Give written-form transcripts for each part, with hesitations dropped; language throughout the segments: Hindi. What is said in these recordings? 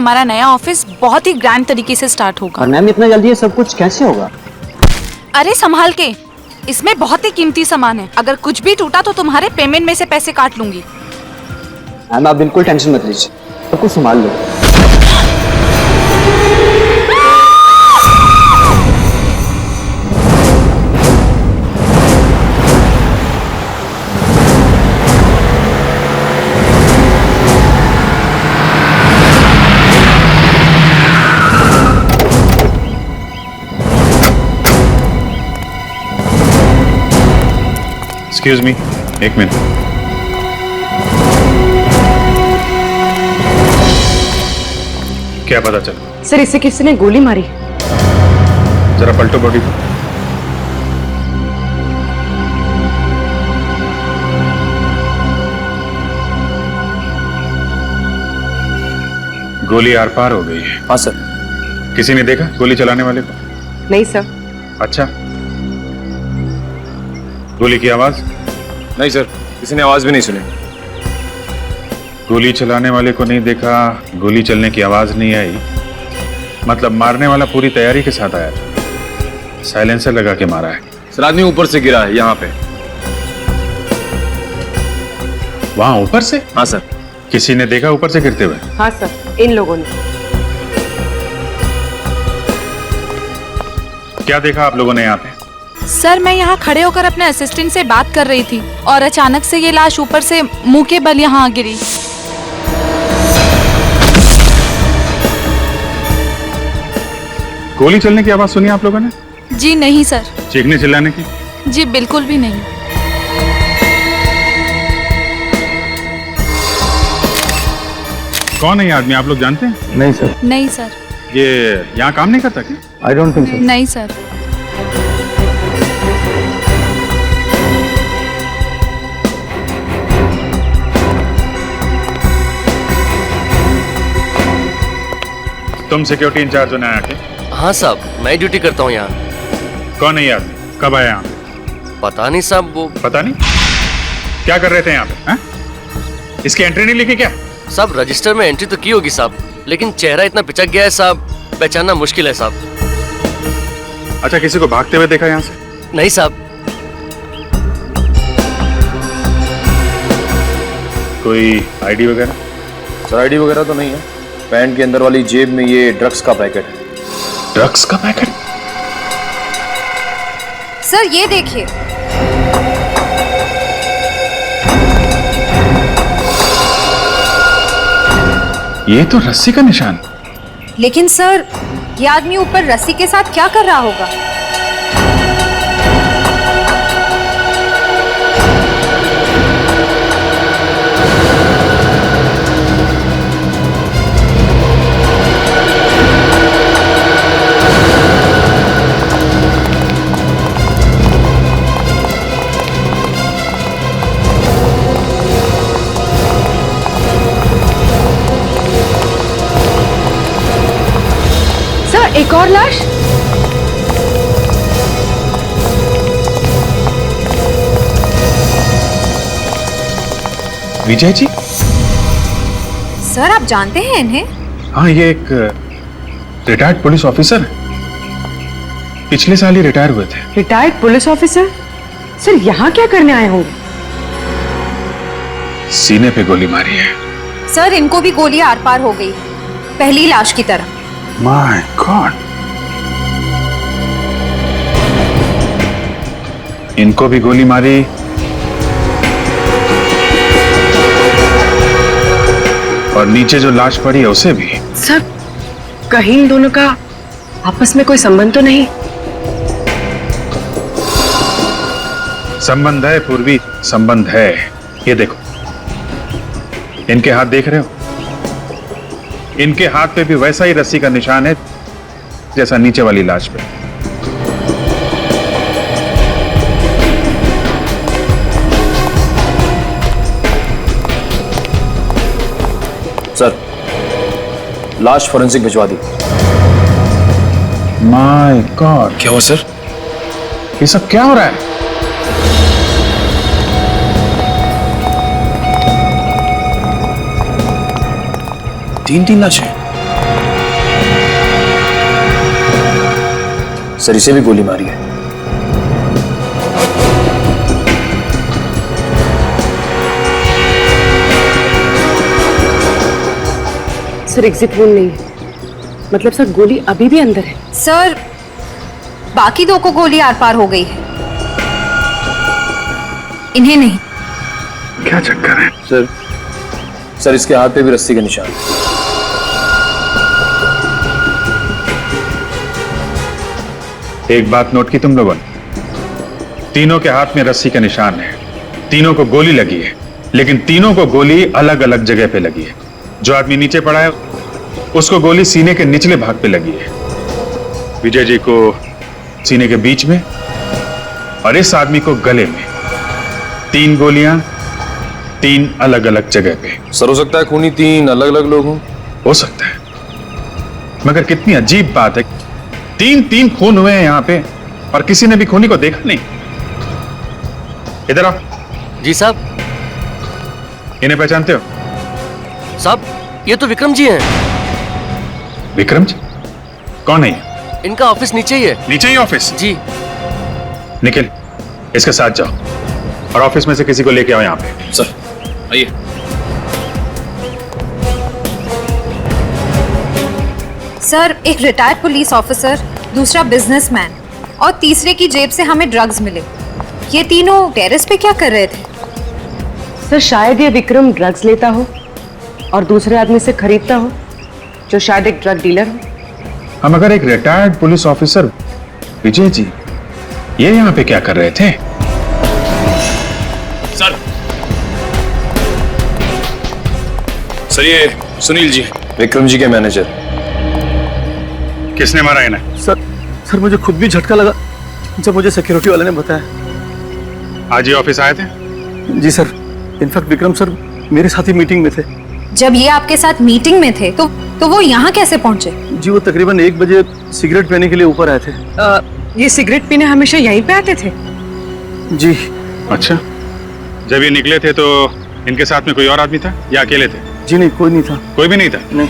हमारा नया ऑफिस बहुत ही ग्रैंड तरीके से स्टार्ट होगा। और मैम इतना जल्दी ये सब कुछ कैसे होगा? अरे संभाल के, इसमें बहुत ही कीमती सामान है। अगर कुछ भी टूटा तो तुम्हारे पेमेंट में से पैसे काट लूंगी। मैम आप बिल्कुल टेंशन मत लीजिए, सब कुछ संभाल लो। एक्सक्यूज मी, एक मिनट। क्या पता चला? सर इसे किसी ने गोली मारी। जरा पलटो बॉडी को। गोली आर पार हो गई है। हाँ सर। किसी ने देखा गोली चलाने वाले को? नहीं सर। अच्छा, गोली की आवाज? नहीं सर, किसी ने आवाज भी नहीं सुनी। गोली चलाने वाले को नहीं देखा, गोली चलने की आवाज नहीं आई, मतलब मारने वाला पूरी तैयारी के साथ आया था, साइलेंसर लगा के मारा है। सर आदमी ऊपर से गिरा है यहाँ पे। वहां ऊपर से? हाँ सर। किसी ने देखा ऊपर से गिरते हुए? हाँ सर, इन लोगों ने। क्या देखा आप लोगों ने यहाँ पे? सर मैं यहाँ खड़े होकर अपने असिस्टेंट से बात कर रही थी और अचानक से ये लाश ऊपर से मुंह के बल यहाँ गिरी। गोली चलने की आवाज सुनी आप लोगों ने? जी नहीं सर। चीखने चिल्लाने की? जी बिल्कुल भी नहीं। कौन है ये आदमी, आप लोग जानते हैं? नहीं सर। नहीं सर। ये यहाँ काम नहीं करता क्या? I don't think so. नहीं सर। तुम सिक्योरिटी इंचार्ज हो ना यहाँ के? हाँ साहब, मैं ड्यूटी करता हूँ यहाँ। कौन है ये आदमी, कब आया यहाँ पे? पता नहीं साहब, वो पता नहीं? क्या कर रहे थे यहाँ पे? हाँ? इसकी एंट्री नहीं लिखी क्या? साहब रजिस्टर में एंट्री तो की होगी साहब, लेकिन चेहरा इतना पिचक गया है साहब, पहचानना मुश्किल है साहब। अच्छा, किसी को भागते हुए देखा यहाँ से? नहीं साहब। कोई आईडी वगैरह? सर आईडी वगैरह तो नहीं है। पैंट के अंदर वाली जेब में ये ड्रग्स का पैकेट है। ड्रग्स का पैकेट? सर ये देखिए। ये तो रस्सी का निशान। लेकिन सर ये आदमी ऊपर रस्सी के साथ क्या कर रहा होगा? सर एक और लाश। विजय जी? सर आप जानते हैं इन्हें? हाँ, ये एक रिटायर्ड पुलिस ऑफिसर है, पिछले साल ही रिटायर हुए थे। Retired police officer? सर यहाँ क्या करने आए होंगे? सीने पे गोली मारी है। सर इनको भी गोली आर पार हो गई, पहली लाश की तरह। माय गॉड, इनको भी गोली मारी, और नीचे जो लाश पड़ी है उसे भी। सर कहीं इन दोनों का आपस में कोई संबंध तो नहीं? संबंध है पूर्वी, संबंध है। ये देखो, इनके हाथ देख रहे हो? इनके हाथ पे भी वैसा ही रस्सी का निशान है जैसा नीचे वाली लाश पे। सर लाश फोरेंसिक भिजवा दी। माय गॉड, क्या हुआ सर? ये सब क्या हो रहा है? तीन लाशें। सर इसे भी गोली मारी है। सर एग्जिट वोल नहीं है, मतलब सर गोली अभी भी अंदर है। सर बाकी दो को गोली आर पार हो गई है, इन्हें नहीं। क्या चक्कर है? सर इसके हाथ पे भी रस्सी का निशान। एक बात नोट की तुम लोगों ने? तीनों के हाथ में रस्सी का निशान है, तीनों को गोली लगी है, लेकिन तीनों को गोली अलग अलग जगह पे लगी है। जो आदमी नीचे पड़ा है उसको गोली सीने के निचले भाग पे लगी है, विजय जी को सीने के बीच में, और इस आदमी को गले में। 3 गोलियां 3 अलग अलग जगह पे। सर हो सकता है खूनी 3 अलग अलग लोग हों। हो सकता है, मगर कितनी अजीब बात है, 3 खून हुए हैं यहां पे और किसी ने भी खूनी को देखा नहीं। इधर आओ। जी साहब। इन्हें पहचानते हो? साहब ये तो विक्रम जी हैं। विक्रम जी? कौन है ये? इनका ऑफिस नीचे ही है। नीचे ही ऑफिस? जी। निखिल इसके साथ जाओ और ऑफिस में से किसी को लेके आओ यहाँ पे। सर आइए। सर एक रिटायर्ड पुलिस ऑफिसर, दूसरा बिजनेसमैन और तीसरे की जेब से हमें ड्रग्स मिले। ये तीनों टेरेस पे क्या कर रहे थे? सर शायद ये विक्रम ड्रग्स लेता हो और दूसरे आदमी से खरीदता हो, जो शायद एक ड्रग डीलर हो। हम अगर एक retired police officer Vijay ji ये यहाँ पे क्या कर रहे थे? सर ये सुनील जी, विक्रम जी के मैनेजर। किसने मारा इन्हें? सर मुझे खुद भी झटका लगा जब मुझे सिक्योरिटी वाले ने बताया। आज ही ऑफिस आए थे? जी सर, इनफैक्ट विक्रम सर मेरे साथ ही मीटिंग में थे। जब ये आपके साथ मीटिंग में थे तो वो यहाँ कैसे पहुंचे? जी वो तकरीबन 1 बजे सिगरेट पीने के लिए ऊपर आए थे। ये सिगरेट पीने हमेशा यहीं पे आते थे? जी। अच्छा, जब ये निकले थे तो इनके साथ में कोई और आदमी था या अकेले थे? जी नहीं, कोई नहीं था। कोई भी नहीं था? नहीं।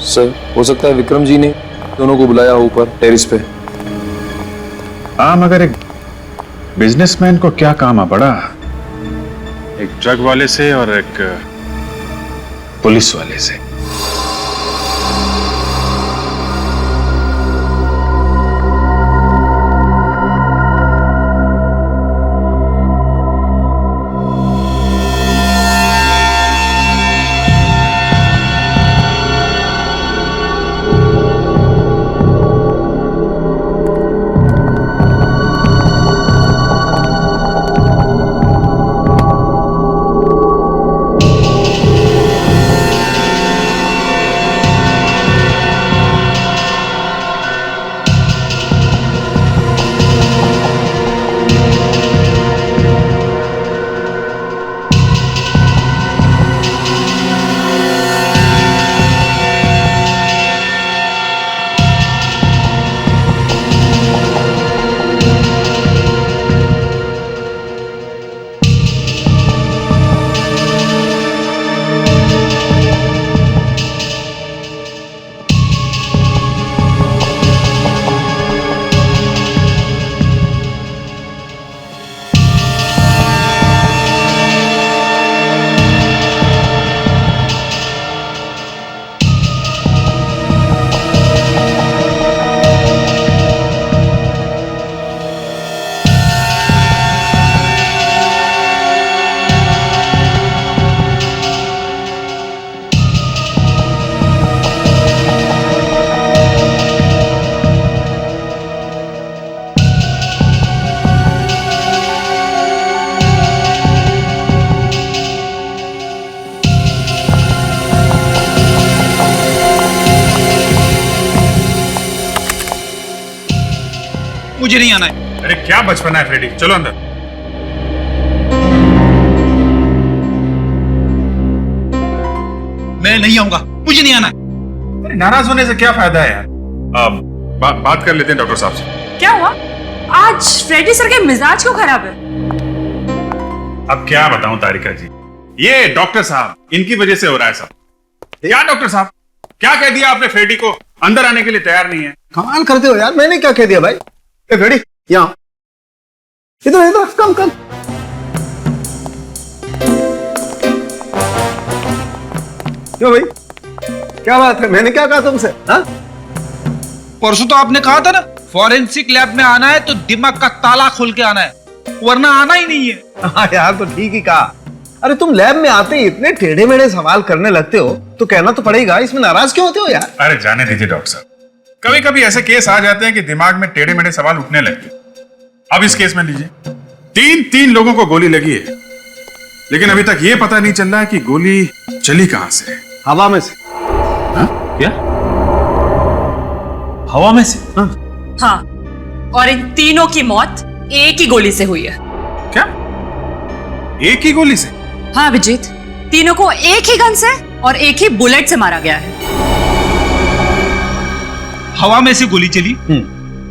सर हो सकता है विक्रम जी ने दोनों को बुलाया हो ऊपर टेरिस पे। हाँ, मगर एक बिजनेसमैन को क्या काम आ पड़ा, एक ड्रग वाले से और एक पुलिस वाले से। मुझे नहीं आना है। अरे क्या बचपना है फ्रेडी, चलो अंदर। मैं नहीं आऊंगा, मुझे नहीं आना है। अरे नाराज होने से क्या फायदा है यार? बात कर लेते हैं डॉक्टर साहब से। क्या हुआ? आज फ्रेडी सर के मिजाज क्यों खराब है? अब क्या बताऊं तारिका जी, ये डॉक्टर साहब, इनकी वजह से हो रहा है सब। क्या डॉक्टर साहब, क्या कह दिया आपने? फ्रेडी को अंदर आने के लिए तैयार नहीं है, कमाल करते हो यार, मैंने क्या कह दिया भाई? ए फ्रेडी, यहाँ इधर इधर, कम कम। क्यों भाई, क्या बात है? मैंने क्या कहा तुमसे? हाँ, परसों तो आपने कहा था ना, फॉरेंसिक लैब में आना है तो दिमाग का ताला खोल के आना है, वरना आना ही नहीं है। हाँ यार, तो ठीक ही कहा। अरे तुम लैब में आते ही इतने टेढ़े मेढ़े सवाल करने लगते हो तो कहना तो पड़ेगा, इसमें नाराज क्यों होते हो यार? अरे जाने दीजिए डॉक्टर साहब, कभी कभी ऐसे केस आ जाते हैं कि दिमाग में टेढ़े मेढ़े सवाल उठने लगते हैं। अब इस केस में लीजिए, तीन लोगों को गोली लगी है, लेकिन अभी तक ये पता नहीं चल रहा है कि गोली चली कहां से है। हवा में से। हाँ? क्या? हवा में से? हाँ, और इन तीनों की मौत एक ही गोली से हुई है। क्या? एक ही गोली से? हाँ अभिजीत, तीनों को एक ही गन से और एक ही बुलेट से मारा गया है। हवा में से गोली चली,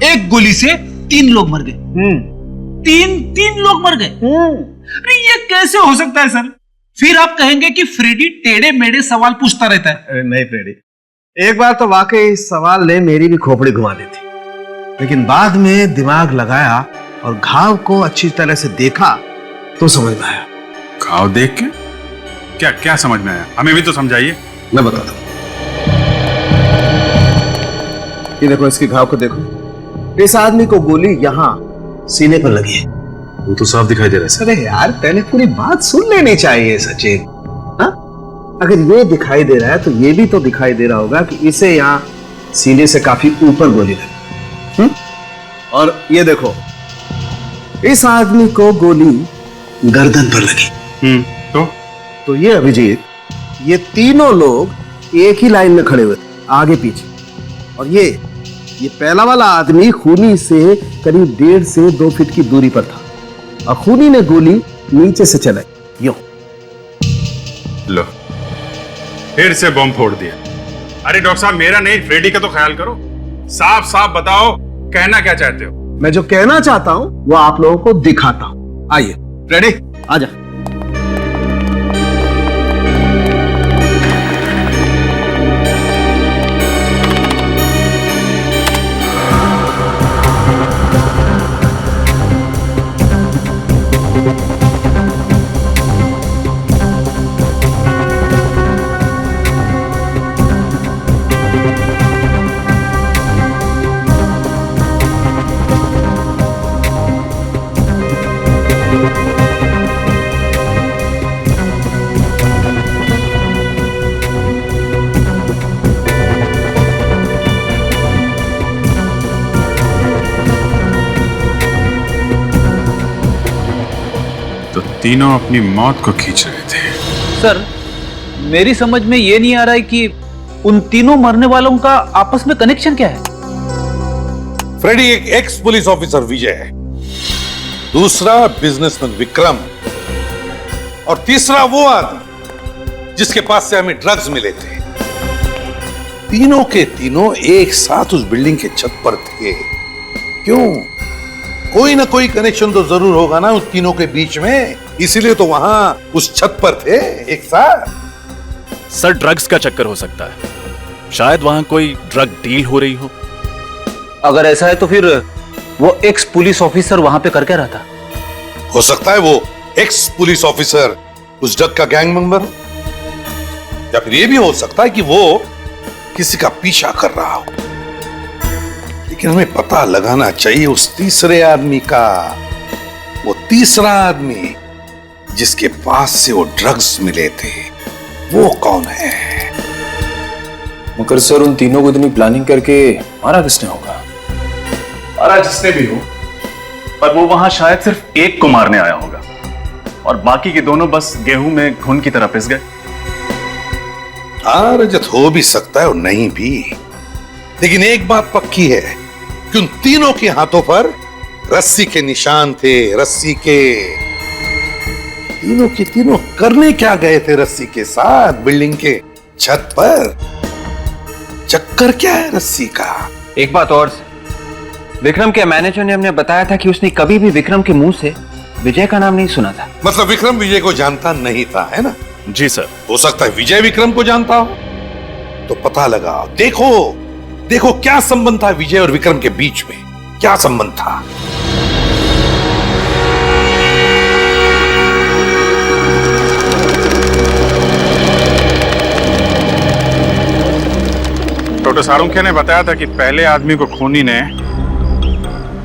एक गोली से 3 लोग मर गए। तीन लोग मर गए। अरे ये कैसे हो सकता है सर? फिर आप कहेंगे कि फ्रेडी टेढ़े मेढ़े सवाल पूछता रहता है। अरे नहीं फ्रेडी, एक बार तो वाकई इस सवाल ने मेरी भी खोपड़ी घुमा दी थी, लेकिन बाद में दिमाग लगाया और घाव को अच्छी तरह से देखा तो समझ में आया। घाव देख के? क्या क्या समझ में आया? हमें भी तो समझाइए। मैं बताता हूं। ये देखो, इसके घाव को देखो। इस आदमी को गोली यहां सीने पर लगी है। वो तो साफ दिखाई दे रहा है। अरे यार, पहले पूरी बात सुन लेनी चाहिए सचिन। हाँ, अगर ये दिखाई दे रहा है तो ये भी तो दिखाई दे रहा होगा कि इसे यहाँ सीने से काफी ऊपर गोली लगी। और ये देखो, इस आदमी को गोली गर्दन पर लगी। तो ये अभिजीत, ये तीनों लोग एक ही लाइन में खड़े हुए थे, आगे पीछे। और ये पहला वाला आदमी खूनी से करीब 1.5 से 2 फीट की दूरी पर था और खूनी ने गोली नीचे से चलाई, यूं। लो, फिर से बम फोड़ दिया। अरे डॉक्टर साहब, मेरा नहीं, फ्रेडी का तो ख्याल करो। साफ साफ बताओ, कहना क्या चाहते हो? मैं जो कहना चाहता हूं वो आप लोगों को दिखाता हूं। आइए फ्रेडी, आजा। तीनों अपनी मौत को खींच रहे थे। सर, मेरी समझ में ये नहीं आ रहा है कि उन तीनों मरने वालों का आपस में कनेक्शन क्या है। फ्रेडी एक एक्स पुलिस ऑफिसर विजय है, दूसरा बिजनेसमैन विक्रम, और तीसरा वो आदमी जिसके पास से हमें ड्रग्स मिले थे। तीनों के तीनों एक साथ उस बिल्डिंग के छत पर थे। क्यों? कोई ना कोई कनेक्शन तो जरूर होगा ना उस तीनों के बीच में, इसीलिए तो वहां उस छत पर थे एक साथ। सर, ड्रग्स का चक्कर हो सकता है, शायद वहां कोई ड्रग डील हो रही हो। अगर ऐसा है तो फिर वो एक्स पुलिस ऑफिसर वहां पे कर क्या रहा था? हो सकता है वो एक्स पुलिस ऑफिसर उस ड्रग का गैंग मेंबर हो, या फिर ये भी हो सकता है कि वो किसी का पीछा कर रहा हो। लेकिन हमें पता लगाना चाहिए उस तीसरे आदमी का, वो तीसरा आदमी जिसके पास से वो ड्रग्स मिले थे, वो कौन है? मगर सर, उन तीनों को इतनी प्लानिंग करके मारा किसने होगा? मारा जिसने भी हो, पर वो वहां शायद सिर्फ एक को मारने आया होगा और बाकी के दोनों बस गेहूं में घुन की तरह पिस गए। हाँ रजत, हो भी सकता है और नहीं भी, लेकिन एक बात पक्की है कि उन तीनों के हाथों पर रस्सी के निशान थे। रस्सी के तीनों के तीनों करने क्या गए थे रस्सी के साथ बिल्डिंग के छत पर? चक्कर क्या है रस्सी का? एक बात और, विक्रम के मैनेजर ने हमने बताया था कि उसने कभी भी विक्रम के मुंह से विजय का नाम नहीं सुना था। मतलब विक्रम विजय को जानता नहीं था, है ना? जी सर। हो सकता है विजय विक्रम को जानता हो, तो पता लगाओ, देखो देखो क्या संबंध था विजय और विक्रम के बीच में, क्या संबंध था। डॉक्टर सारुंखे ने बताया था कि पहले आदमी को खूनी ने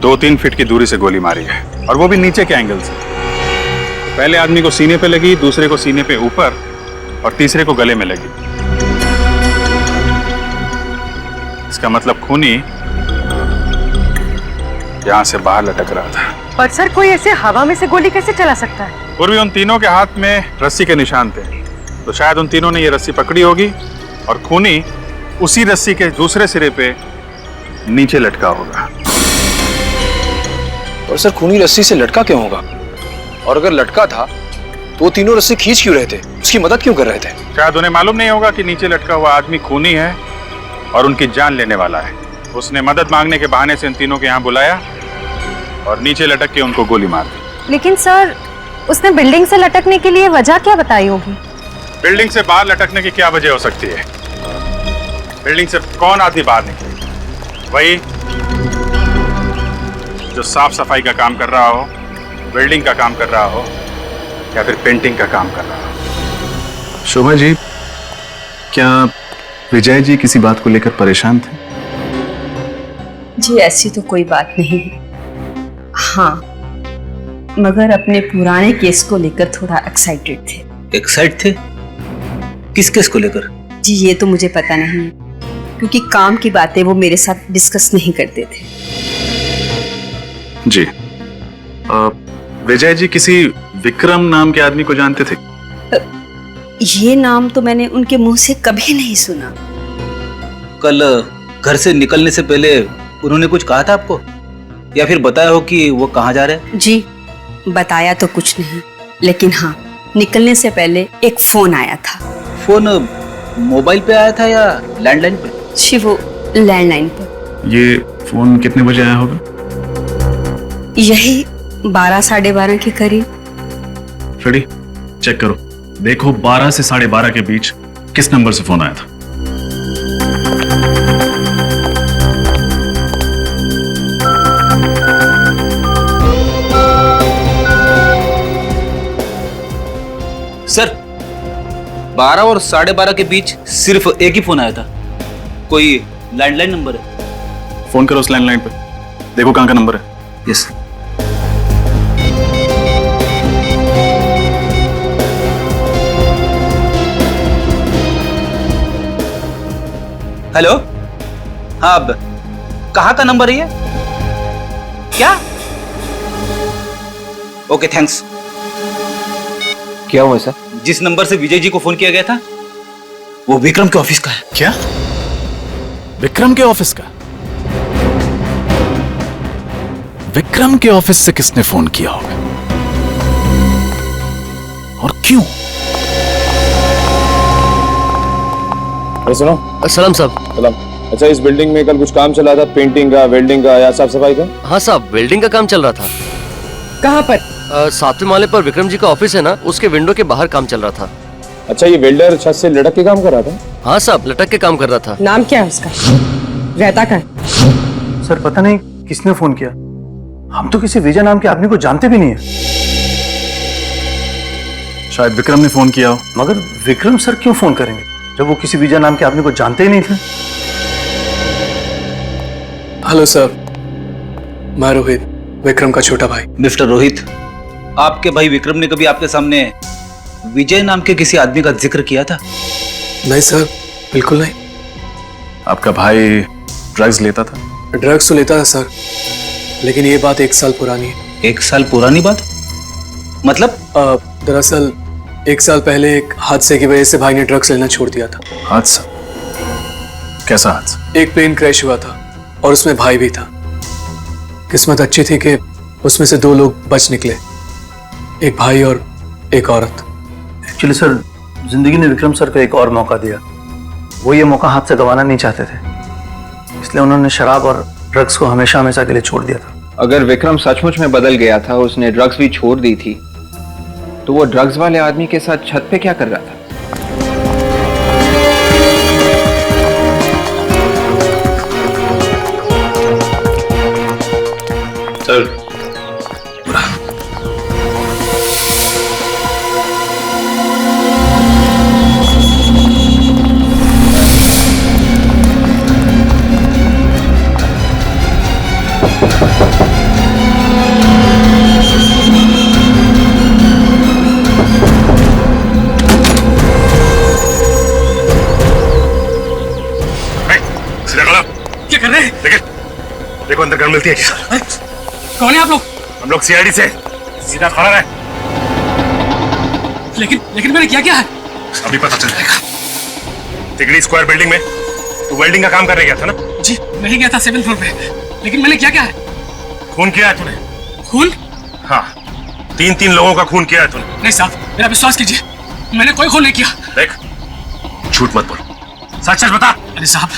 2-3 फीट की दूरी से गोली मारी है, और वो भी नीचे के एंगल से। पहले आदमी को सीने पे लगी, दूसरे को सीने पे ऊपर, और तीसरे को गले में लगी। इसका मतलब खूनी यहां से बाहर लटक रहा था। पर सर कोई ऐसे हवा में से गोली कैसे चला सकता है? पूर्वी उन तीनों के हाथ में रस्सी के निशान थे, तो शायद उन तीनों ने ये रस्सी पकड़ी होगी और खूनी उसी रस्सी के दूसरे सिरे पे नीचे लटका होगा। और सर खूनी रस्सी से लटका क्यों होगा? और अगर लटका था तो वो तीनों रस्सी खींच क्यों रहे थे, उसकी मदद क्यों कर रहे थे? शायद उन्हें मालूम नहीं होगा कि नीचे लटका हुआ आदमी खूनी है और उनकी जान लेने वाला है। उसने मदद मांगने के बहाने से इन तीनों को यहाँ बुलाया और नीचे लटक के उनको गोली मार दी। लेकिन सर, उसने बिल्डिंग से लटकने के लिए वजह क्या बताई होगी? बिल्डिंग से बाहर लटकने की क्या वजह हो सकती है? बिल्डिंग से कौन आदमी बाहर निकले? वही जो साफ सफाई का काम कर रहा हो, बिल्डिंग का काम कर रहा हो, या फिर पेंटिंग का काम कर रहा हो। शोभा जी, क्या विजय जी किसी बात को लेकर परेशान थे? जी ऐसी तो कोई बात नहीं है, हाँ मगर अपने पुराने केस को लेकर थोड़ा एक्साइटेड थे। एक्साइट थे? किस केस को लेकर? जी ये तो मुझे पता नहीं है, क्योंकि काम की बातें वो मेरे साथ डिस्कस नहीं करते थे। जी, विजय जी किसी विक्रम नाम के आदमी को जानते थे? ये नाम तो मैंने उनके मुंह से कभी नहीं सुना। कल घर से निकलने से पहले उन्होंने कुछ कहा था आपको, या फिर बताया हो कि वो कहाँ जा रहे हैं? जी बताया तो कुछ नहीं, लेकिन हाँ निकलने से पहले एक फोन आया था। फोन मोबाइल पे आया था या लैंडलाइन पे? जी वो लैंडलाइन पर। ये फोन कितने बजे आया होगा? यही 12 साढ़े 12 के करीब। फ्रेडी चेक करो, देखो 12 से 12:30 के बीच किस नंबर से फोन आया था। सर 12 और 12:30 के बीच सिर्फ एक ही फोन आया था। कोई लैंडलाइन नंबर है? फोन करो उस लैंडलाइन पे, देखो कहां का नंबर है। यस। हेलो, हाँ अब कहाँ का नंबर है ये? क्या? Okay thanks. क्या हुआ सर? जिस नंबर से विजय जी को फोन किया गया था वो विक्रम के ऑफिस का है। क्या? विक्रम के ऑफिस का? विक्रम के ऑफिस से किसने फोन किया होगा और क्यों? सुनो। सलाम साहब। सलाम। अच्छा, इस बिल्डिंग में कल कुछ काम चला था, पेंटिंग का, वेल्डिंग का या साफ सफाई का? हाँ साहब, वेल्डिंग का काम चल रहा था। कहाँ पर? 7वें माले पर विक्रम जी का ऑफिस है ना, उसके विंडो के बाहर काम चल रहा था। अच्छा, ये वेल्डर छत से लटक के काम कर रहा था? हाँ साहब, लटक के काम कर रहा था। नाम क्या है उसका? रहता कहाँ है? सर पता नहीं किसने फोन किया, हम तो किसी विजय नाम के आदमी को जानते भी नहीं है। शायद विक्रम ने फोन किया हो। मगर विक्रम सर क्यों फोन करेंगे जब वो किसी विजय नाम के आदमी को जानते ही नहीं थे? हेलो सर, मैं रोहित, विक्रम का छोटा भाई। मिस्टर रोहित, आपके भाई विक्रम ने कभी आपके सामने विजय नाम के किसी आदमी का जिक्र किया था? नहीं सर, बिल्कुल नहीं। आपका भाई ड्रग्स लेता था? ड्रग्स तो लेता था सर, लेकिन ये बात 1 साल पुरानी है। 1 साल पुरानी बात? मतलब? दरअसल 1 साल पहले एक हादसे की वजह से भाई ने ड्रग्स लेना छोड़ दिया था। हादसा? कैसा हादसा? एक प्लेन क्रैश हुआ था और उसमें भाई भी था। किस्मत अच्छी थी कि उसमें से 2 लोग बच निकले, एक भाई और एक औरत। एक्चुअली सर, जिंदगी ने विक्रम सर को एक और मौका दिया। वो ये मौका हाथ से गंवाना नहीं चाहते थे, इसलिए उन्होंने शराब और ड्रग्स को हमेशा हमेशा के लिए छोड़ दिया था। अगर विक्रम सचमुच में बदल गया था, उसने ड्रग्स भी छोड़ दी थी, तो वो ड्रग्स वाले आदमी के साथ छत पे क्या कर रहा था? देखो अंदर गन मिलती है सर। कौन है आप लोग? हम लोग सीआईडी से। सीधा खड़ा रहे। लेकिन मैंने क्या है? अभी पता चल जाएगा। तिगड़ी स्क्वायर बिल्डिंग में तू वेल्डिंग का काम करने गया था ना? जी मैं ही गया था 7th फ्लोर पे, लेकिन मैंने क्या है? खून किया है तूने? खून? हाँ, 3 लोगों का खून किया है तूने। नहीं साहब, मेरा विश्वास कीजिए, मैंने कोई खून नहीं किया। देख, झूठ मत बोल, सच बता। अरे साहब,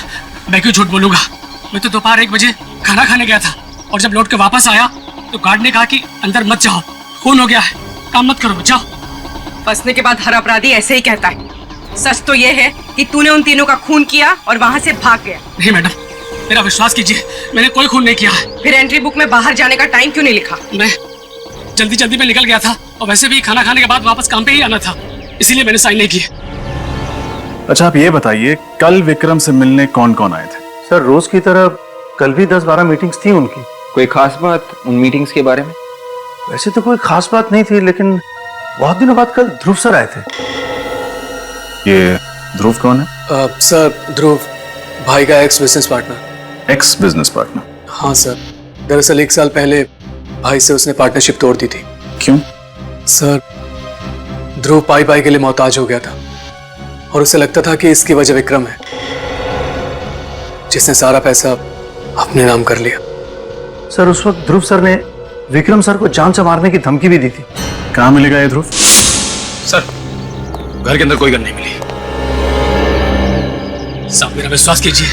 मैं क्यों झूठ बोलूंगा? मैं तो दोपहर 1 बजे खाना खाने गया था और जब लौट के वापस आया तो गार्ड ने कहा कि अंदर मत जाओ, खून हो गया है, काम मत करो, जाओ। फंसने के बाद हर अपराधी ऐसे ही कहता है। सच तो ये है कि तूने उन तीनों का खून किया और वहाँ से भाग गया। नहीं मैडम, मेरा विश्वास कीजिए, मैंने कोई खून नहीं किया है। फिर एंट्री बुक में बाहर जाने का टाइम क्यों नहीं लिखा? मैं जल्दी में निकल गया था और वैसे भी खाना खाने के बाद वापस काम पे ही आना था, इसीलिए मैंने साइन नहीं किए। अच्छा आप ये बताइए, कल विक्रम से मिलने कौन कौन आए थे? सर रोज की तरह कल भी 10-12 मीटिंग्स थी उनकी। कोई खास बात उन मीटिंग्स के बारे में? वैसे तो कोई खास बात नहीं थी, लेकिन बहुत दिनों बाद कल ध्रुव सर आए थे। ये ध्रुव कौन है? सर ध्रुव भाई का x business partner. X business partner? हाँ सर, दरअसल 1 साल पहले भाई से उसने पार्टनरशिप तोड़ दी थी। क्यों? सर ध्रुव पाई के लिए मोहताज हो गया था और उसे लगता था कि इसकी वजह विक्रम है, जिसने सारा पैसा अपने नाम कर लिया। सर उस वक्त ध्रुव सर ने विक्रम सर को जान से मारने की धमकी भी दी थी। कहाँ मिलेगा ये ध्रुव? सर घर के अंदर कोई गन नहीं मिली। साहब मेरा विश्वास कीजिए,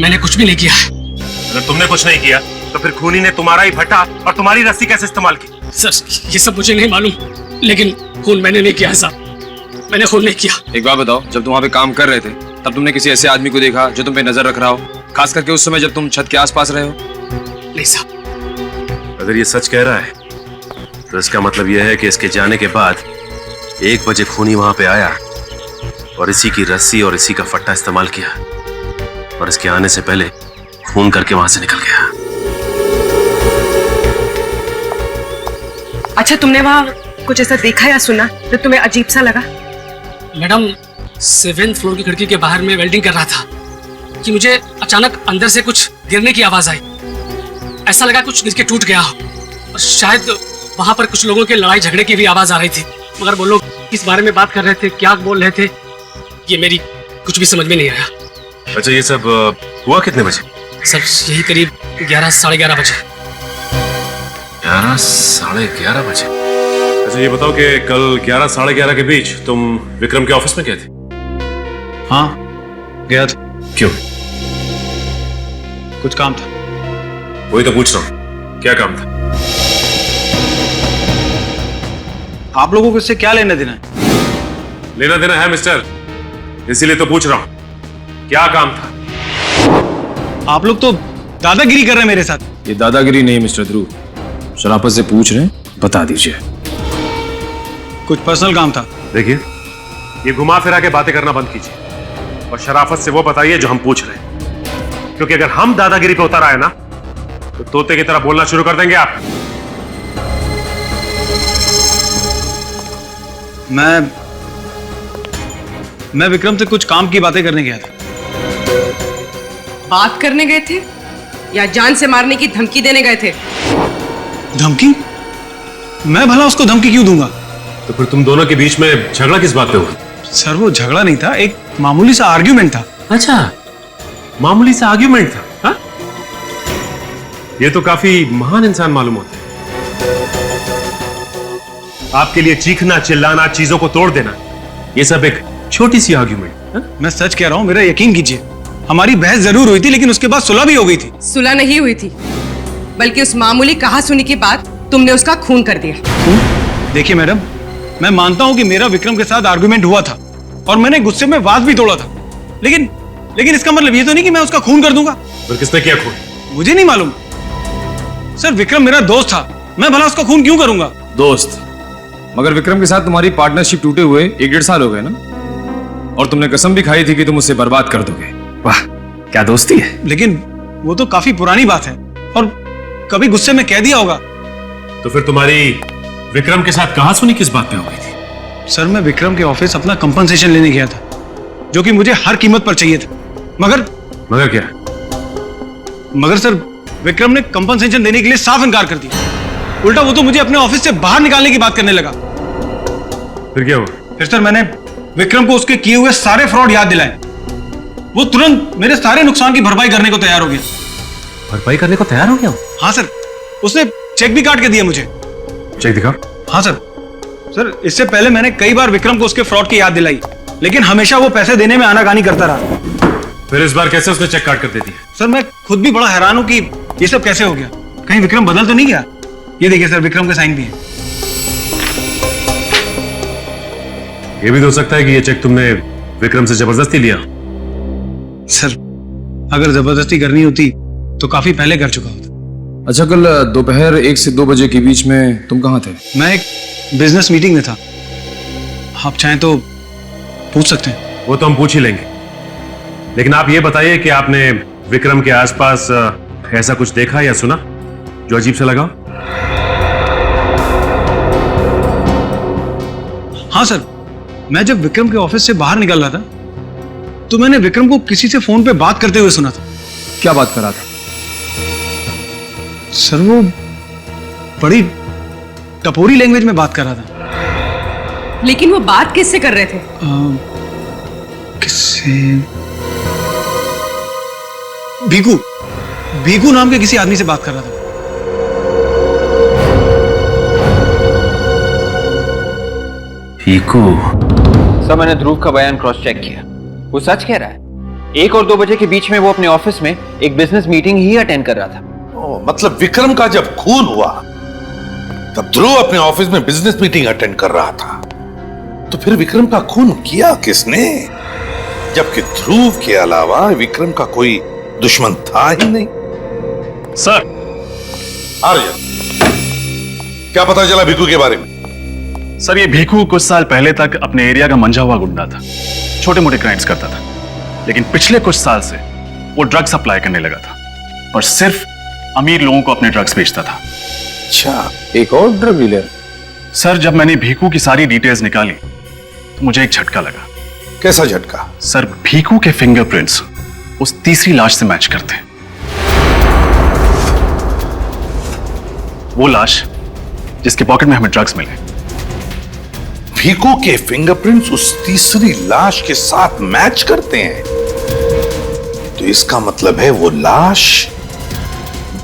मैंने कुछ भी नहीं किया है। अगर तुमने कुछ नहीं किया तो फिर खूनी ने तुम्हारा ही भट्टा और तुम्हारी रस्सी कैसे इस्तेमाल की? सर ये सब मुझे नहीं मालूम, लेकिन खून मैंने नहीं किया है साहब, मैंने खून नहीं किया। एक बात बताओ, जब तुम वहाँ पे काम कर रहे थे तब तुमने किसी ऐसे आदमी को देखा जो तुम पे नजर रख रहा हो, खास करके उस समय जब तुम छत के आसपास रहे हो? नहीं साहब। अगर ये सच कह रहा है तो इसका मतलब यह है कि इसके जाने के बाद 1 बजे खूनी वहां पे आया और इसी की रस्सी और इसी का फट्टा इस्तेमाल किया और इसके आने से पहले खून करके वहां से निकल गया। अच्छा तुमने वहाँ कुछ ऐसा देखा या सुना जो तुम्हें अजीब सा लगा? मैडम 7th फ्लोर की खिड़की के बाहर में वेल्डिंग कर रहा था कि मुझे अचानक अंदर से कुछ गिरने की आवाज आई। ऐसा लगा कुछ गिर के टूट गया हो और शायद वहां पर कुछ लोगों के लड़ाई झगड़े की भी आवाज आ रही थी, मगर वो लोग किस बारे में बात कर रहे थे, क्या बोल रहे थे, ये मेरी कुछ भी समझ में नहीं आया। अच्छा ये सब हुआ कितने बजे? सर यही करीब 11 साढ़े 11 बजे। 11 साढ़े 11 बजे? अच्छा ये बताओ कि कल 11 साढ़े 11 के बीच तुम विक्रम के ऑफिस में गए थे? हाँ गया था। क्यों? कुछ काम था। वही तो पूछ रहा हूँ, क्या काम था? आप लोगों को इससे क्या लेना देना है? लेना देना है मिस्टर, इसीलिए तो पूछ रहा हूँ, क्या काम था? आप लोग तो दादागिरी कर रहे हैं मेरे साथ। ये दादागिरी नहीं मिस्टर ध्रुव, शराफत से पूछ रहे हैं, बता दीजिए। कुछ पर्सनल काम था। देखिए ये घुमा फिरा के बातें करना बंद कीजिए और शराफत से वो बताइए जो हम पूछ रहे हैं, क्योंकि अगर हम दादागिरी पे उतर आए ना तो तोते की तरह बोलना शुरू कर देंगे आप। मैं विक्रम से कुछ काम की बातें करने गया था। बात करने गए थे या जान से मारने की धमकी देने गए थे? धमकी? मैं भला उसको धमकी क्यों दूंगा? तो फिर तुम दोनों के बीच में झगड़ा किस बात पे हुआ? सर वो झगड़ा नहीं था, एक मामूली सा आर्ग्यूमेंट था। अच्छा मामूली सा आर्ग्यूमेंट था? हा? ये तो काफी महान इंसान मालूम होता है। आपके लिए चीखना चिल्लाना, चीजों को तोड़ देना, ये सब एक छोटी सी आर्ग्यूमेंट। मैं सच कह रहा हूं, मेरा यकीन कीजिए, हमारी बहस जरूर हुई थी लेकिन उसके बाद सुलह भी हो गई थी। सुलह नहीं हुई थी, बल्कि उस मामूली कहा सुनी के बाद तुमने उसका खून कर दिया। देखिए मैडम, मैं मानता हूं कि मेरा विक्रम के साथ आर्गुमेंट हुआ था और मैंने गुस्से में वाद भी तोड़ा था, लेकिन इसका मतलब ये तो नहीं कि मैं उसका खून कर दूंगा। फिर किसने किया खून? मुझे नहीं मालूम सर, विक्रम मेरा दोस्त था, मैं भला उसका खून क्यों करूंगा? दोस्त? मगर विक्रम के साथ तुम्हारी पार्टनरशिप टूटे हुए 1-1.5 साल हो गए ना, और तुमने कसम भी खाई थी कि तुम उसे बर्बाद कर दोगे। वाह क्या दोस्ती है। लेकिन वो तो काफी पुरानी बात है और कभी गुस्से में कह दिया होगा। तो फिर तुम्हारी विक्रम के साथ कहां सुनी किस बात पे हो गई थी? सर मैं विक्रम के ऑफिस अपना कंपनसेशन लेने गया था, जो कि मुझे हर कीमत पर चाहिए था, मगर क्या? मगर सर विक्रम ने कंपनसेशन देने के लिए साफ इनकार कर दिया। उल्टा वो तो मुझे अपने ऑफिस से बाहर निकालने की बात करने लगा। फिर क्या हुआ? फिर सर मैंने विक्रम को उसके किए हुए सारे फ्रॉड याद दिलाए। वो तुरंत मेरे सारे नुकसान की भरपाई करने को तैयार हो गया। भरपाई करने को तैयार हो गया? हाँ सर, उसने चेक भी काट के दिया मुझे। चेक दिखा। हाँ सर। सर इससे पहले मैंने कई बार विक्रम को उसके फ्रॉड की याद दिलाई, लेकिन हमेशा वो पैसे देने में आनाकानी करता रहा। फिर इस बार कैसे उसने चेक काट कर दे दिया? सर मैं खुद भी बड़ा हैरान हूं कि ये सब कैसे हो गया। कहीं विक्रम बदल तो नहीं गया? ये देखिए सर, विक्रम के साइन भी है। ये भी तो हो सकता है कि ये चेक तुमने विक्रम से जबरदस्ती लिया। सर अगर जबरदस्ती करनी होती तो काफी पहले कर चुका होता। अच्छा, कल दोपहर 1 से 2 बजे के बीच में तुम कहाँ थे? मैं एक बिजनेस मीटिंग में था। आप चाहें तो पूछ सकते हैं। वो तो हम पूछ ही लेंगे, लेकिन आप ये बताइए कि आपने विक्रम के आसपास ऐसा कुछ देखा या सुना जो अजीब सा लगा? हाँ सर, मैं जब विक्रम के ऑफिस से बाहर निकल रहा था तो मैंने विक्रम को किसी से फोन पे बात करते हुए सुना था। क्या बात कर रहा था? सर वो बड़ी टपोरी लैंग्वेज में बात कर रहा था। लेकिन वो बात किससे कर रहे थे? किससे? भीकू, भीकू नाम के किसी आदमी से बात कर रहा था। भीकू? सर मैंने ध्रुव का बयान क्रॉस चेक किया, वो सच कह रहा है। 1 और 2 बजे के बीच में वो अपने ऑफिस में एक बिजनेस मीटिंग ही अटेंड कर रहा था। मतलब विक्रम का जब खून हुआ तब ध्रुव अपने ऑफिस में बिजनेस मीटिंग अटेंड कर रहा था, तो फिर विक्रम का खून किया किसने? जबकि ध्रुव के अलावा विक्रम का कोई दुश्मन था ही नहीं। सर। आर्यन, क्या पता चला भीकू के बारे में? सर ये भीकू कुछ साल पहले तक अपने एरिया का मंझा हुआ गुंडा था, छोटे मोटे क्राइम्स करता था, लेकिन पिछले कुछ साल से वो ड्रग सप्लाई करने लगा था और सिर्फ अमीर लोगों को अपने ड्रग्स बेचता था। अच्छा, एक और ड्रग डीलर? सर जब मैंने भीकू की सारी डिटेल्स निकाली तो मुझे एक झटका लगा। कैसा झटका? सर भीकू के फिंगरप्रिंट्स उस तीसरी लाश से मैच करते हैं। वो लाश जिसके पॉकेट में हमें ड्रग्स मिले। भीकू के फिंगरप्रिंट्स उस तीसरी लाश के साथ मैच करते हैं, तो इसका मतलब है वो लाश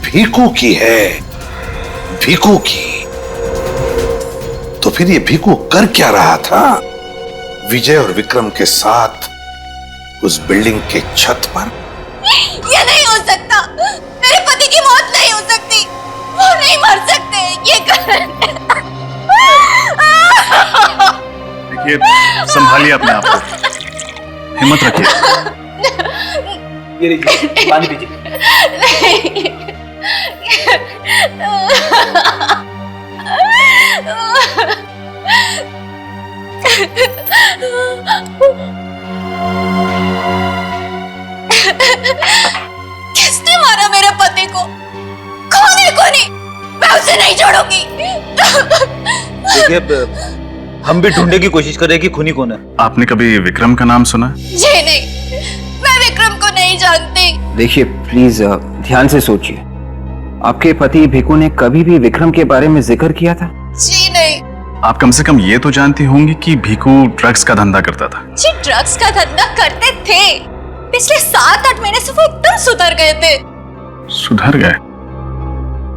भीकू की है। भीकू की? तो फिर ये भीकू कर क्या रहा था विजय और विक्रम के साथ उस बिल्डिंग के छत पर? ये नहीं हो सकता, मेरे पति की मौत नहीं हो सकती, वो नहीं मर सकते। ये देखिए, संभालिए अपने आप को, हिम्मत रखिए। ये लीजिए, पानी पीजिए। किसने मारा मेरे पति को? कौन है? कौन है? मैं उसे नहीं छोड़ूंगी। देखिए, हम भी ढूंढने की कोशिश कर रहे हैं कि खूनी कौन है। आपने कभी विक्रम का नाम सुना? जी नहीं, मैं विक्रम को नहीं जानती। देखिए प्लीज ध्यान से सोचिए, आपके पति भीकू ने कभी भी विक्रम के बारे में जिक्र किया था? जी नहीं। आप कम से कम ये तो जानती होंगी कि भीकू ड्रग्स का धंधा करता था। जी ड्रग्स का धंधा करते थे, पिछले 7-8 महीने से वो एकदम सुधर गए थे। सुधर गए?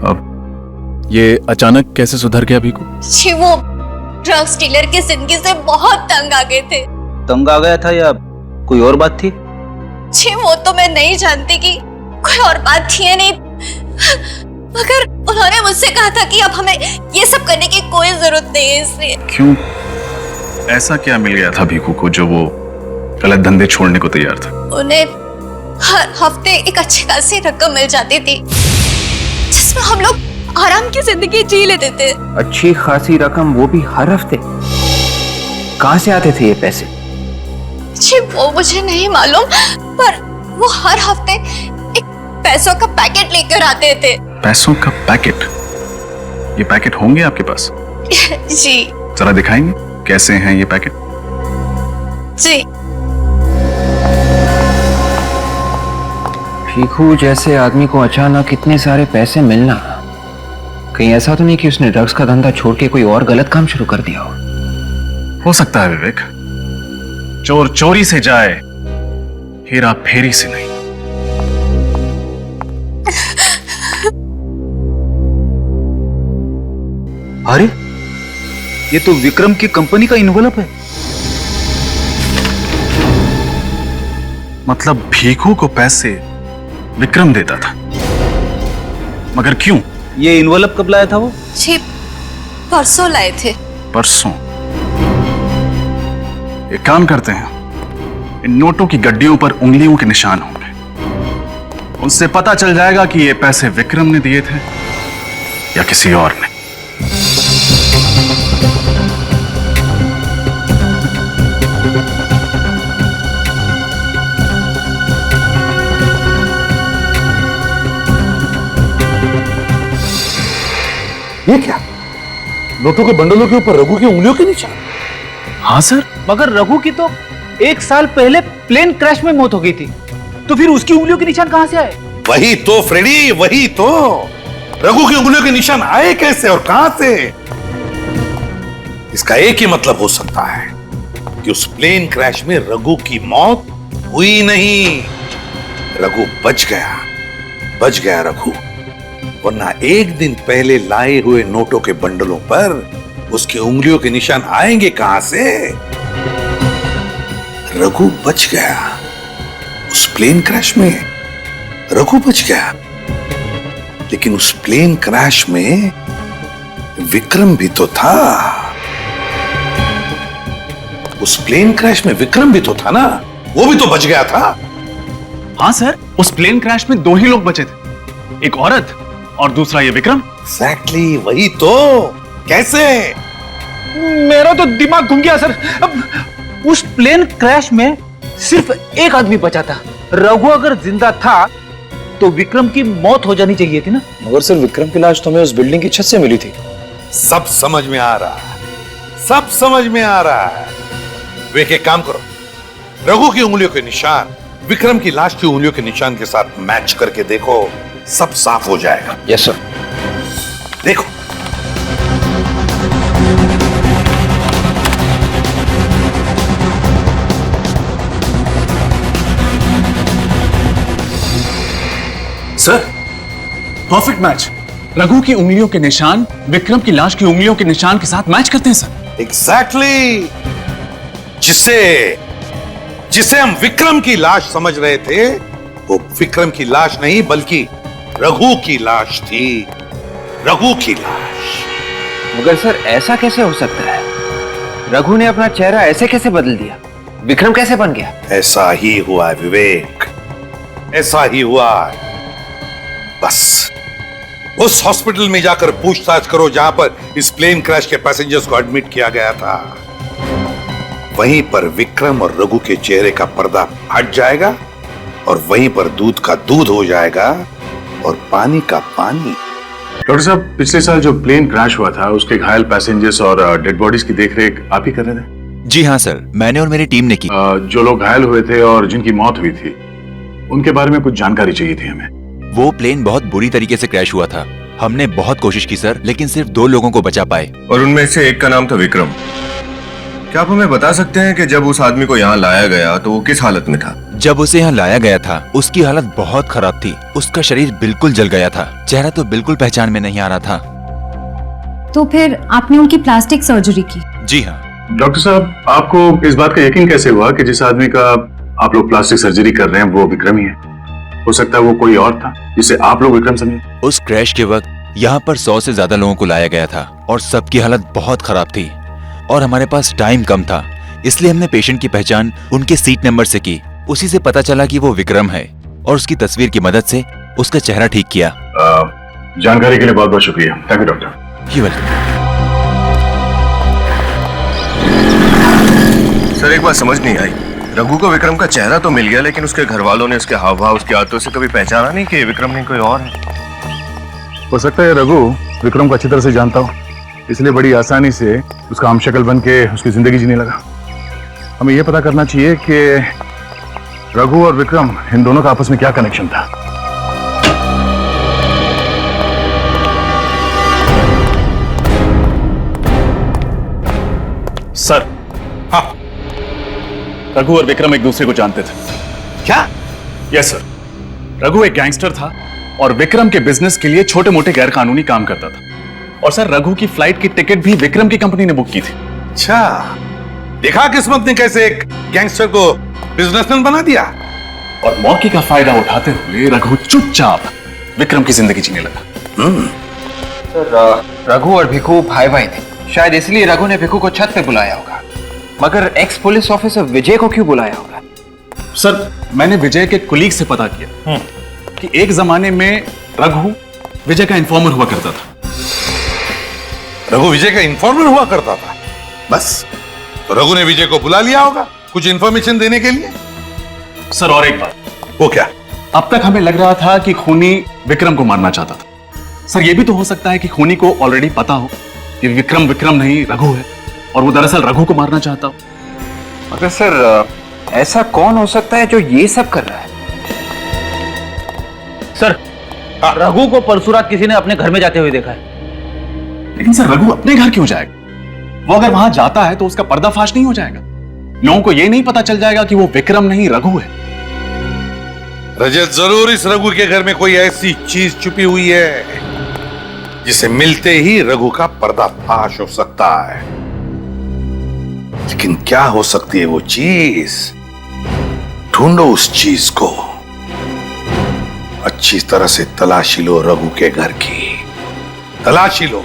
अब ये अचानक कैसे सुधर गया भीकू? जी वो ड्रग्स डीलर की जिंदगी से बहुत तंग आ गए थे। तंग आ गया था या कोई और बात थी? जी वो तो मैं नहीं जानती कि कोई और बात थी या नहीं, मगर उन्होंने मुझसे कहा था कि अब हमें ये सब करने की कोई जरूरत नहीं है, इसलिए। क्यों? ऐसा क्या मिल गया था भीकू को जो वो गलत धंधे छोड़ने को तैयार था? उन्हें हर हफ्ते एक अच्छी खासी रकम मिल जाती थी जिसमें हम लोग आराम की जिंदगी जी लेते थे। अच्छी खासी रकम, वो भी हर हफ्ते? कहां से आते थे ये पैसे? जी वो मुझे नहीं मालूम, पर वो हर हफ्ते एक पैसों का पैकेट लेकर आते थे। पैसों का पैकेट? ये पैकेट होंगे आपके पास? जी। जरा दिखाएंगे कैसे हैं ये पैकेट? जी। भीखू जैसे आदमी को अचानक इतने सारे पैसे मिलना, कहीं ऐसा तो नहीं कि उसने ड्रग्स का धंधा छोड़ के कोई और गलत काम शुरू कर दिया हो सकता है विवेक, चोर चोरी से जाए, हेरा फेरी से नहीं। अरे ये तो विक्रम की कंपनी का इन्वेलप है। मतलब भीखू को पैसे विक्रम देता था, मगर क्यों? ये इन्वेलप कब लाया था वो? जी परसों लाए थे। परसों? एक काम करते हैं, इन नोटों की गड्डियों पर उंगलियों के निशान होंगे, उनसे पता चल जाएगा कि ये पैसे विक्रम ने दिए थे या किसी और ने। ये क्या? नोटों के बंडलों के ऊपर रघु की उंगलियों के निशान? हाँ सर। मगर रघु की तो 1 साल पहले प्लेन क्रैश में मौत हो गई थी, तो फिर उसकी उंगलियों के निशान कहां से आए? वही तो फ्रेडी, वही तो। रघु की उंगलियों के निशान आए कैसे और कहां से? इसका एक ही मतलब हो सकता है कि उस प्लेन क्रैश में रघु की मौत हुई नहीं, रघु बच गया रघु। वरना एक दिन पहले लाए हुए नोटों के बंडलों पर उसकी उंगलियों के निशान आएंगे कहां से? रघु बच गया उस प्लेन क्रैश में, रघु बच गया। लेकिन उस प्लेन क्रैश में विक्रम भी तो था। उस प्लेन क्रैश में विक्रम भी तो था ना, वो भी तो बच गया था। हाँ सर, उस प्लेन क्रैश में 2 ही लोग बचे थे, एक औरत और दूसरा ये विक्रम। एग्जैक्टली, वही तो। कैसे? मेरा तो दिमाग घूम गया सर। अब उस प्लेन क्रैश में सिर्फ एक आदमी बचा था। रघु अगर जिंदा था तो विक्रम की मौत हो जानी चाहिए थी ना। मगर सर विक्रम की लाश तो हमें उस बिल्डिंग की छत से मिली थी। सब समझ में आ रहा है, सब समझ में आ रहा है। वे एक काम करो, रघु की उंगलियों के निशान विक्रम की लाश की उंगलियों के निशान के साथ मैच करके देखो, सब साफ हो जाएगा। Yes sir. देखो, सर परफेक्ट मैच। रघु की उंगलियों के निशान विक्रम की लाश की उंगलियों के निशान के साथ मैच करते हैं सर। एग्जैक्टली। जिसे हम विक्रम की लाश समझ रहे थे, वो विक्रम की लाश नहीं बल्कि रघु की लाश थी, रघु की लाश। मगर सर ऐसा कैसे हो सकता है? रघु ने अपना चेहरा ऐसे कैसे बदल दिया? विक्रम कैसे बन गया? ऐसा ही हुआ है विवेक, ऐसा ही हुआ है। बस उस हॉस्पिटल में जाकर पूछताछ करो जहां पर इस प्लेन क्रैश के पैसेंजर्स को एडमिट किया गया था। वहीं पर विक्रम और रघु के चेहरे का पर्दा हट जाएगा और वहीं पर दूध का दूध हो जाएगा और पानी का पानी। डॉक्टर साहब, पिछले साल जो प्लेन क्रैश हुआ था उसके घायल पैसेंजर्स और डेड बॉडीज की देखरेख आप ही कर रहे थे? जी हाँ सर, मैंने और मेरी टीम ने की। जो लोग घायल हुए थे और जिनकी मौत हुई थी उनके बारे में कुछ जानकारी चाहिए थी हमें। वो प्लेन बहुत बुरी तरीके से क्रैश हुआ था। हमने बहुत कोशिश की सर, लेकिन सिर्फ 2 लोगों को बचा पाए। और उनमें से एक का नाम था विक्रम। क्या आप हमें बता सकते हैं कि जब उस आदमी को यहाँ लाया गया तो वो किस हालत में था? जब उसे यहाँ लाया गया था उसकी हालत बहुत खराब थी। उसका शरीर बिल्कुल जल गया था, चेहरा तो बिल्कुल पहचान में नहीं आ रहा था। तो फिर आपने उनकी प्लास्टिक सर्जरी की? जी हाँ। डॉक्टर साहब, आपको इस बात का यकीन कैसे हुआ कि जिस आदमी का आप लोग प्लास्टिक सर्जरी कर रहे हैं वो विक्रम ही है? हो सकता है वो कोई और था जिसे आप लोग विक्रम समझे। उस क्रैश के वक्त यहाँ पर 100 से ज्यादा लोगों को लाया गया था और सबकी हालत बहुत खराब थी और हमारे पास टाइम कम था, इसलिए हमने पेशेंट की पहचान उनके सीट नंबर से की। उसी से पता चला कि वो विक्रम है और उसकी तस्वीर की मदद से उसका चेहरा ठीक किया। जानकारी के लिए बहुत बहुत शुक्रिया। Thank you doctor. You welcome. Sir एक बात समझ नहीं आई, रघु को विक्रम का चेहरा तो मिल गया लेकिन उसके घर वालों ने उसके हाव भाव, उसकी आदतों से कभी पहचाना नहीं कि विक्रम नहीं कोई और है। हो सकता है रघु विक्रम को अच्छी तरह से जानता हो, इसलिए बड़ी आसानी से उसका हमशक्ल बन के उसकी जिंदगी जीने लगा। हमें यह पता करना चाहिए कि रघु और विक्रम इन दोनों का आपस में क्या कनेक्शन था। रघु और विक्रम एक दूसरे को जानते थे। क्या? Yes sir. रघु एक गैंगस्टर था और विक्रम के बिजनेस के लिए छोटे मोटे गैर कानूनी काम करता था। और सर रघु की फ्लाइट की टिकट भी विक्रम की कंपनी ने बुक की थी। अच्छा, देखा किस्मत ने कैसे एक गैंगस्टर को बिजनेसमैन बना दिया। और मौके का फायदा उठाते हुए रघु चुपचाप विक्रम की जिंदगी जीने लगा। सर रघु और भिखू भाई भाई थे, शायद इसलिए रघु ने भिखू को छत पे बुलाया होगा। मगर एक्स पुलिस ऑफिसर विजय को क्यों बुलाया होगा? सर मैंने विजय के कुलीग से पता किया कि एक जमाने में रघु विजय का इन्फॉर्मर हुआ करता था। रघु विजय का इन्फॉर्मर हुआ करता था? बस तो रघु ने विजय को बुला लिया होगा कुछ इन्फॉर्मेशन देने के लिए। सर और एक बात। वो क्या? अब तक हमें लग रहा था कि खूनी विक्रम को मारना चाहता था। सर ये भी तो हो सकता है कि खूनी को ऑलरेडी पता हो कि विक्रम नहीं रघु है और वो दरअसल रघु को मारना चाहता हो। मगर सर ऐसा कौन हो सकता है जो ये सब कर रहा है? सर रघु को परसों रात किसी ने अपने घर में जाते हुए देखा है। लेकिन सर रघु अपने घर क्यों जाएगा? वो अगर वहां जाता है तो उसका पर्दाफाश नहीं हो जाएगा? लोगों को ये नहीं पता चल जाएगा कि वो विक्रम नहीं रघु है? रजत, जरूर इस रघु के घर में कोई ऐसी चीज छुपी हुई है जिसे मिलते ही रघु का पर्दाफाश हो सकता है। लेकिन क्या हो सकती है वो चीज? ढूंढो उस चीज को, अच्छी तरह से तलाशी लो रघु के घर की, तलाशी लो।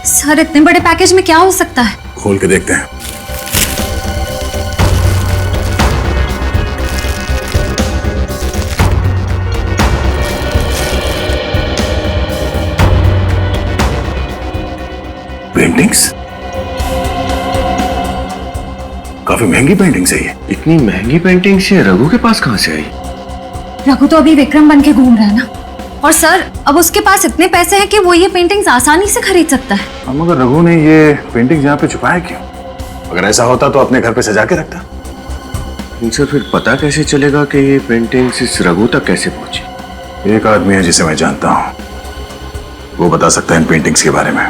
सर इतने बड़े पैकेज में क्या हो सकता है? खोल के देखते हैं। पेंटिंग्स, काफी महंगी पेंटिंग्स है ये। इतनी महंगी पेंटिंग्स ये रघु के पास कहां से आई? रघु तो अभी विक्रम बन के घूम रहा है ना। और सर अब उसके पास इतने पैसे हैं कि वो ये पेंटिंग्स आसानी से खरीद सकता है। हम अगर रघु ने ये पेंटिंग यहाँ पे छुपाया क्यों? अगर ऐसा होता तो अपने घर पे सजा के रखता। इनसे फिर पता कैसे चलेगा कि ये पेंटिंग्स इस रघु तक कैसे पहुंची? एक आदमी है जिसे मैं जानता हूँ, वो बता सकता है इन पेंटिंग्स के बारे में।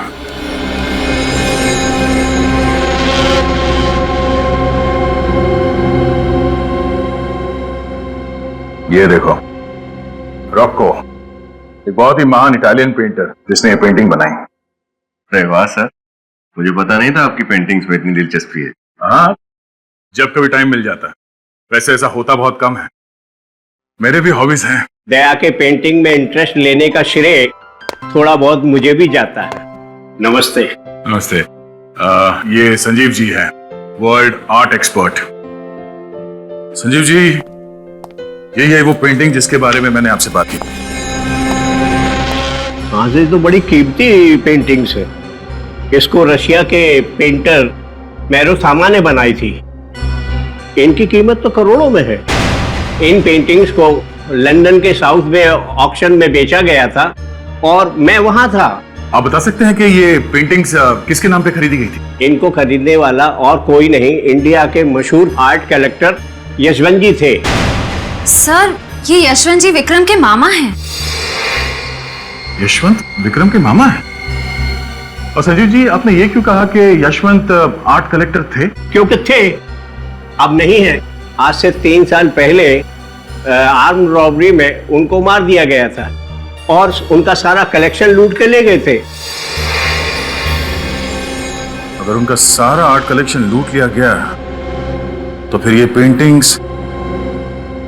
ये देखो, रॉक्को, एक बहुत ही महान इटालियन पेंटर जिसने ये पेंटिंग बनाई। अरे वाह सर, मुझे पता नहीं था आपकी पेंटिंग्स में इतनी दिलचस्पी है। हाँ, जब कभी टाइम मिल जाता है। वैसे ऐसा होता बहुत कम है, मेरे भी हॉबीज हैं। दया के पेंटिंग में इंटरेस्ट लेने का श्रेय थोड़ा बहुत मुझे भी जाता है। नमस्ते। नमस्ते। ये संजीव जी हैं, world art expert. Sanjeev ji, यही है वो पेंटिंग जिसके बारे में मैंने आपसे बात की। हाँ, ये तो बड़ी कीमती पेंटिंग्स है। इसको रशिया के पेंटर मैरोसामा ने बनाई थी। इनकी कीमत तो करोड़ों में है। इन पेंटिंग्स को लंदन के साउथ में ऑक्शन में बेचा गया था और मैं वहां था। आप बता सकते हैं कि ये पेंटिंग्स किसके नाम पे खरीदी गई थी? इनको खरीदने वाला और कोई नहीं, इंडिया के मशहूर आर्ट कलेक्टर यशवंत जी थे। सर ये यशवंत जी विक्रम के मामा हैं। यशवंत विक्रम के मामा है? और संजीव जी, आपने ये क्यों कहा कि यशवंत आर्ट कलेक्टर थे? क्योंकि थे, अब नहीं है। आज से 3 साल पहले आर्म रॉबरी में उनको मार दिया गया था और उनका सारा कलेक्शन लूट के ले गए थे। अगर उनका सारा आर्ट कलेक्शन लूट लिया गया तो फिर ये पेंटिंग्स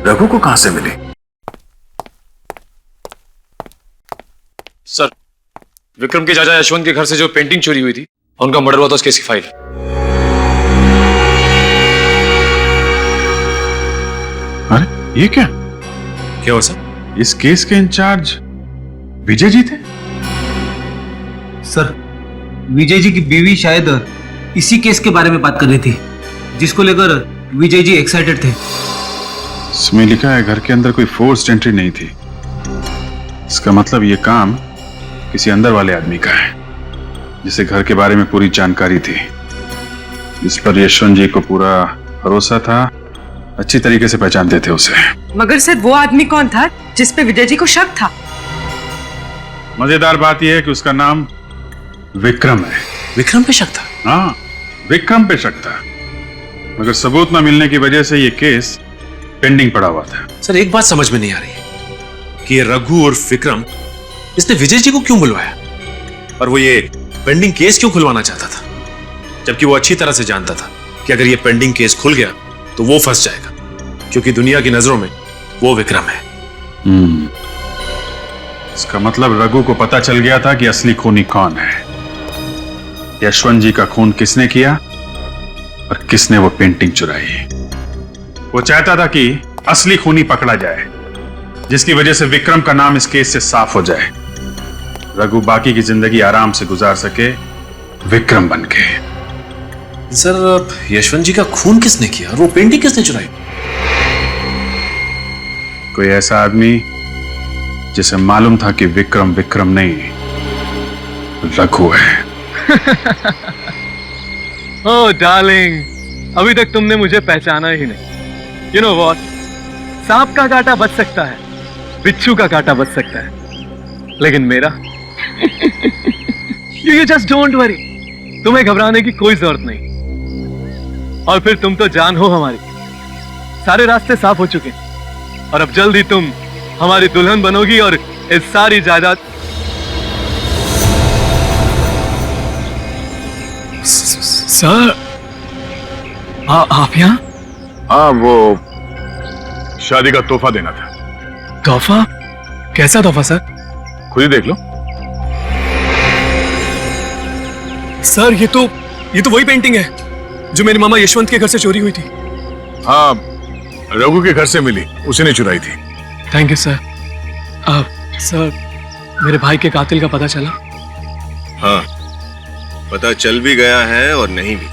रघु को कहां से मिली? सर, विक्रम के चाचा यशवंत के घर से जो पेंटिंग चोरी हुई थी, उनका मर्डर हुआ था उस केस की फाइल। अरे ये क्या हुआ सर? इस केस के इंचार्ज विजय जी थे? सर विजय जी की बीवी शायद इसी केस के बारे में बात कर रही थी, जिसको लेकर विजय जी एक्साइटेड थे। इसमें लिखा है घर के अंदर कोई फोर्स्ड एंट्री नहीं थी। इसका मतलब ये काम किसी अंदर वाले आदमी का है, जिसे घर के बारे में पूरी जानकारी थी, इस पर यशवंत जी को पूरा भरोसा था, अच्छी तरीके से पहचानते थे उसे। मगर सर वो आदमी कौन था जिस पे विजय जी को शक था? मजेदार बात यह है कि उसका नाम विक्रम है। विक्रम पे शक था? हाँ, विक्रम पे शक था, मगर सबूत न मिलने की वजह से यह केस पेंडिंग पड़ा हुआ था। सर एक बात समझ में नहीं आ रही है कि ये रघु और विक्रम, इसने विजय जी को क्यों बुलवाया और वो ये पेंडिंग केस क्यों खुलवाना चाहता था, जबकि वो अच्छी तरह से जानता था कि अगर ये पेंडिंग केस खुल गया तो वो फंस जाएगा, क्योंकि दुनिया की नजरों में वो विक्रम है। इसका मतलब रघु को पता चल गया था कि असली खूनी कौन है, यशवंत जी का खून किसने किया और किसने वो पेंटिंग चुराई। वो चाहता था कि असली खूनी पकड़ा जाए, जिसकी वजह से विक्रम का नाम इस केस से साफ हो जाए, रघु बाकी की जिंदगी आराम से गुजार सके विक्रम बनके। सर यशवंत जी का खून किसने किया और वो पेंटिंग किसने चुराई? कोई ऐसा आदमी जिसे मालूम था कि विक्रम विक्रम नहीं रघु है। ओह डार्लिंग, अभी तक तुमने मुझे पहचाना ही नहीं। यू नो व्हाट, सांप का कांटा बच सकता है, बिच्छू का कांटा बच सकता है, लेकिन मेरा यू जस्ट डोंट वरी, तुम्हें घबराने की कोई जरूरत नहीं। और फिर तुम तो जान हो हमारी, सारे रास्ते साफ हो चुके हैं और अब जल्द ही तुम हमारी दुल्हन बनोगी और इस सारी जायदाद। सर आप यहाँ? हाँ, वो शादी का तोहफा देना था। तोहफा? कैसा तोहफा सर? खुद ही देख लो। सर ये तो वही पेंटिंग है जो मेरे मामा यशवंत के घर से चोरी हुई थी। हाँ, रघु के घर से मिली, उसी ने चुराई थी। Thank you sir. सर मेरे भाई के कातिल का पता चला? हाँ, पता चल भी गया है और नहीं भी।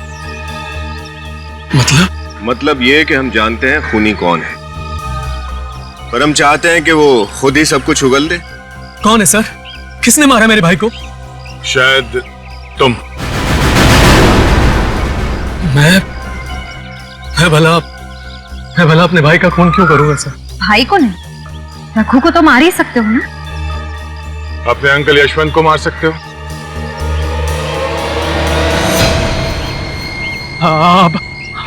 मतलब ये कि हम जानते हैं खूनी कौन है, पर हम चाहते हैं कि वो खुद ही सब कुछ उगल दे। कौन है सर? किसने मारा मेरे भाई को? शायद तुम। मैं भला अपने भाई का खून क्यों करूंगा सर? भाई को नहीं, रघु को तो मार ही सकते हो ना। अपने अंकल यशवंत को मार सकते हो।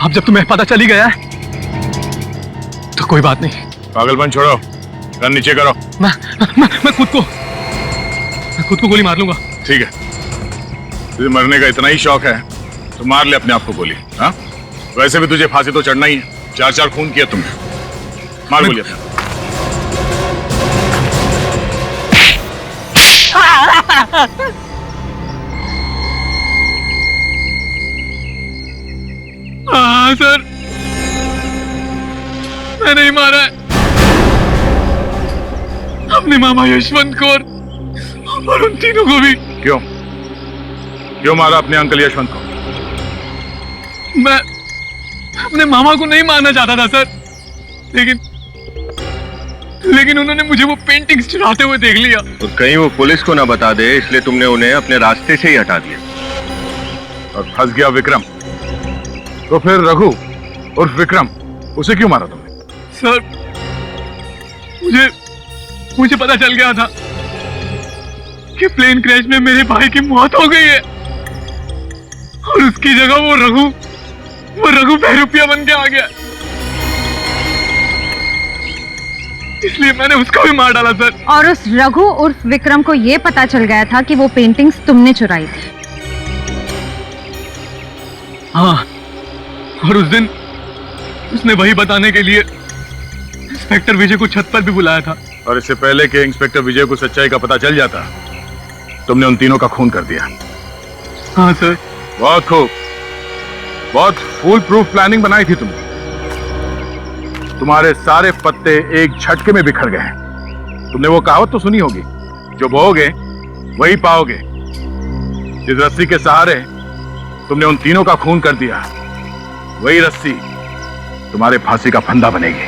अब जब तुम्हें पता चली गया है तो कोई बात नहीं। पागलपन छोड़ो, गन नीचे करो। मैं खुद को गोली मार लूंगा। ठीक है, तुझे मरने का इतना ही शौक है तो मार ले अपने आप को गोली। हाँ, वैसे भी तुझे फांसी तो चढ़ना ही है, 4 खून किया तुमने। मार गोली अपने। हाँ सर, मैं नहीं मारा है अपने मामा यशवंत को और उन तीनों को भी। क्यों मारा अपने अंकल यशवंत को? मैं अपने मामा को नहीं मारना चाहता था सर, लेकिन उन्होंने मुझे वो पेंटिंग्स चुराते हुए देख लिया। और कहीं वो पुलिस को ना बता दे, इसलिए तुमने उन्हें अपने रास्ते से ही हटा दिया। और फंस गया विक्रम। तो फिर रघु और विक्रम, उसे क्यों मारा तुमने? सर मुझे पता चल गया था कि प्लेन क्रैश में मेरे भाई की मौत हो गई है और उसकी जगह वो रघु बहरूपिया बन के आ गया, इसलिए मैंने उसको भी मार डाला सर। और उस रघु उर्फ विक्रम को ये पता चल गया था कि वो पेंटिंग्स तुमने चुराई थी। हाँ, और उस दिन उसने वही बताने के लिए इंस्पेक्टर विजय को छत पर भी बुलाया था। और इससे पहले कि इंस्पेक्टर विजय को सच्चाई का पता चल जाता, तुमने उन तीनों का खून कर दिया। हाँ सर। बहुत खूब, बहुत फुल प्रूफ प्लानिंग बनाई थी तुमने। तुम्हारे सारे पत्ते एक झटके में बिखर गए। तुमने वो कहावत तो सुनी होगी, जो बोओगे वही पाओगे। जिस रस्सी के सहारे तुमने उन तीनों का खून कर दिया, वही रस्सी तुम्हारे फांसी का फंदा बनेगी।